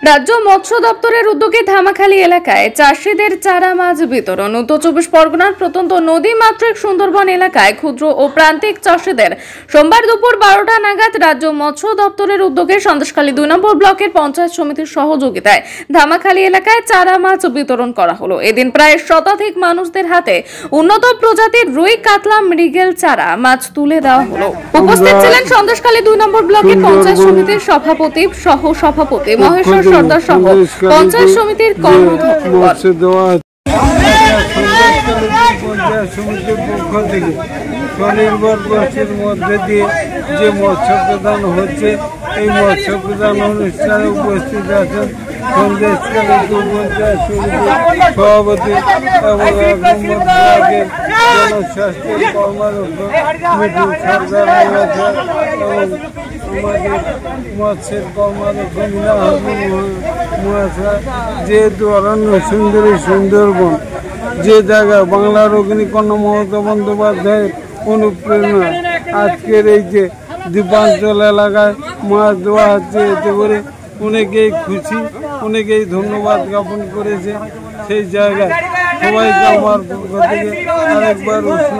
রাজ্য মৎস্য দপ্তরের উদ্যোগে ধামাখালী এলাকায় চাষিদের চারা মাছ বিতরণ। উত্তর চব্বিশ পরগনার প্রত্যন্ত নদী মাতৃক সুন্দরবন এলাকায় ক্ষুদ্র ও প্রান্তিক চাষিদের সোমবার দুপুর 12টা নাগাদ রাজ্য মৎস্য দপ্তরের উদ্যোগে সন্দেশখালী 2 নম্বর ব্লকের পঞ্চায়েত সমিতির সহযোগিতায় ধামাখালী এলাকায় চারা মাছ বিতরণ করা হলো। এদিন প্রায় শতাধিক মানুষদের হাতে উন্নত প্রজাতির রুই, কাতলা, মৃগেল চারা মাছ তুলে দেওয়া হলো। উপস্থিত ছিলেন সন্দেশখালী 2 নম্বর ব্লকের পঞ্চায়েত সমিতির সভাপতি, সহ সভাপতি মহেশ্বর সর্দার সহ পঞ্চায়েত সমিতির কর্মকর্তা। সমিতির পক্ষ থেকে স্বনির্ভর গোষ্ঠীর মধ্যে দিয়ে যে মৎস্য প্রদান হচ্ছে, এই মৎস্য প্রদান অনুষ্ঠানে উপস্থিত আছেন সন্দেশখালী পঞ্চায়েত সমিতির সভাপতি এবং জনস্বাস্থ্যের কর্মরত মিঠু সরকার এবং আমাদের মৎস্যের কর্মরত মহাশয়। যেহেতু অরণ্য সুন্দরী সুন্দরবন, যে জায়গায় বাংলার অগ্নিকর্ণ মমতা বন্দ্যোপাধ্যায়ের অনুপ্রেরণা আজকের এই যে দ্বীপাঞ্চল এলাকায় মাছ দেওয়া হচ্ছে, এতে করে অনেকেই খুশি, অনেকেই ধন্যবাদ জ্ঞাপন করেছে। সেই জায়গায় সবাইকে আমার পক্ষ থেকে আরেকবার উষ্ণ